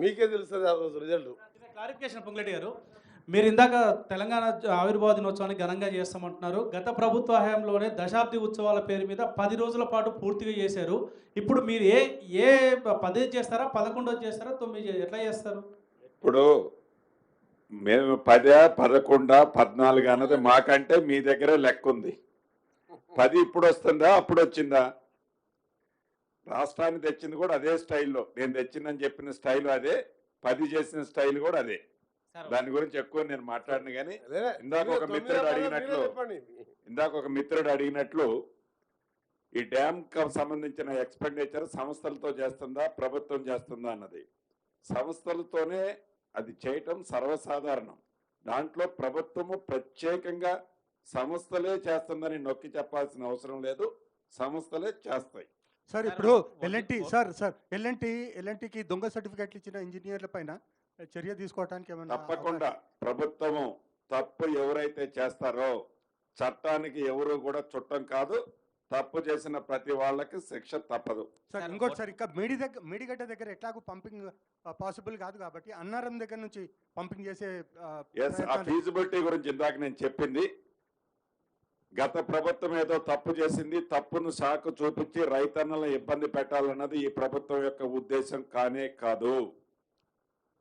మీకే తెలుస్తుంది ఆ రోజు రిజల్ట్. క్లారిఫికేషన్ పొంగులేటి గారు, మీరు ఇందాక తెలంగాణ ఆవిర్భావ దినోత్సవాన్ని ఘనంగా చేస్తామంటున్నారు. గత ప్రభుత్వ హయాంలోనే దశాబ్ది ఉత్సవాల పేరు మీద 10 రోజుల పాటు పూర్తిగా చేశారు. ఇప్పుడు మీరు ఏ ఏ 10 చేస్తారా? 11 చేస్తారా? 9 ఎట్లా చేస్తారు? ఇప్పుడు మేము 10, 11, 14 అన్నది మాకంటే మీ దగ్గరే లెక్క ఉంది. 10 ఇప్పుడు వస్తుందా అప్పుడు వచ్చిందా? రాష్ట్రాన్ని తెచ్చింది కూడా అదే స్టైల్లో, నేను తెచ్చిందని చెప్పిన స్టైల్ అదే, 10 చేసిన స్టైల్ కూడా అదే. దాని గురించి ఎక్కువ నేను మాట్లాడిన కానీ ఇందాక ఒక మిత్రుడు అడిగినట్లు ఈ డ్యామ్ కు సంబంధించిన ఎక్స్పెండిచర్ సంస్థలతో చేస్తుందా ప్రభుత్వం చేస్తుందా అన్నది. సంస్థలతోనే అది చేయటం సర్వసాధారణం. దాంట్లో ప్రభుత్వము ప్రత్యేకంగా సంస్థలే చేస్తుందని నొక్కి చెప్పాల్సిన అవసరం లేదు, సంస్థలే చేస్తాయి. సార్ ఇప్పుడు ఎల్ఎన్టీ ఎల్ఎన్టీకి దొంగ సర్టిఫికెట్లు ఇచ్చిన ఇంజనీర్ల పైన చర్య తీసుకోవడానికి ఏమన్నా? తప్పకుండా ప్రభుత్వము తప్పు ఎవరైతే చేస్తారో చట్టానికి ఎవరు కూడా చుట్టం కాదు, తప్పు చేసిన ప్రతి వాళ్ళకి శిక్ష తప్పదు. సార్ ఇంకోటి సార్, ఇంకా మేడిగడ్డ దగ్గర ఎట్లాగో పంపింగ్ పాసిబుల్ కాదు కాబట్టి అన్నారం దగ్గర నుంచి పంపింగ్ చేసే ఆ ఫీజిబిలిటీ గురించి ఇందాక నేను చెప్పింది. గత ప్రభుత్వం ఏదో తప్పు చేసింది, తప్పును సాకు చూపించి రైతన్నలను ఇబ్బంది పెట్టాలన్నది ఈ ప్రభుత్వం యొక్క ఉద్దేశం కానే కాదు.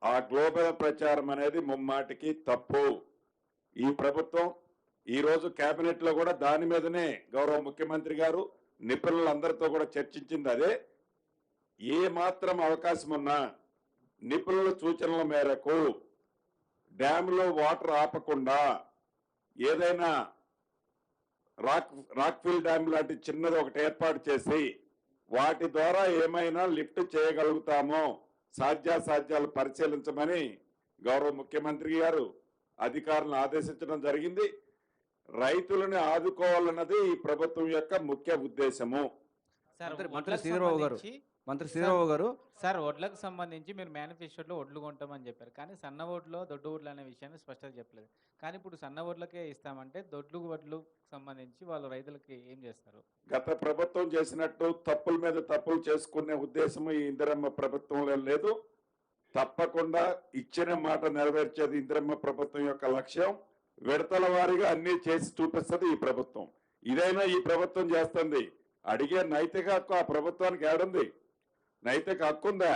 ఆ గ్లోబల్ ప్రచారం అనేది ముమ్మాటికి తప్పు. ఈ ప్రభుత్వం ఈ రోజు కేబినెట్ లో కూడా దాని మీదనే గౌరవ ముఖ్యమంత్రి గారు నిపుణులందరితో కూడా చర్చించింది అదే. ఏ మాత్రం అవకాశం ఉన్నా నిపుణుల సూచనల మేరకు డ్యామ్లో వాటర్ ఆపకుండా ఏదైనా రాక్ఫిల్ డ్యామ్ లాంటి చిన్నది ఒకటి ఏర్పాటు చేసి వాటి ద్వారా ఏమైనా లిఫ్ట్ చేయగలుగుతామో సాధ్యాసాధ్యాలు పరిశీలించమని గౌరవ ముఖ్యమంత్రి గారు అధికారులను ఆదేశించడం జరిగింది. రైతులను ఆదుకోవాలన్నది ఈ ప్రభుత్వం యొక్క ముఖ్య ఉద్దేశము. మంత్రి శ్రీరావు గారు సార్, వడ్లకు సంబంధించి మీరు మేనిఫెస్టోలో వడ్లు కొంటామని చెప్పారు, కానీ సన్న వడ్లు దొడ్డు వడ్లు అనే విషయాన్ని స్పష్టంగా చెప్పలేదు. కానీ ఇప్పుడు సన్న వడ్లకే ఇస్తామంటే దొడ్లు వడ్లు సంబంధించి వాళ్ళు రైతులకి ఏం చేస్తారు? గత ప్రభుత్వం చేసినట్టు తప్పుల మీద తప్పులు చేసుకునే ఉద్దేశము ఈ ఇందిరమ్మ ప్రభుత్వంలో లేదు. తప్పకుండా ఇచ్చిన మాట నెరవేర్చేది ఇందిరమ్మ ప్రభుత్వం యొక్క లక్ష్యం. విడతల వారీగా అన్ని చేసి చూపిస్తుంది ఈ ప్రభుత్వం. ఇదైనా ఈ ప్రభుత్వం చేస్తుంది. అడిగే నైతిక హక్కు ఆ ప్రభుత్వానికి ఏడుంది? నైతిక హక్కు ఉందా?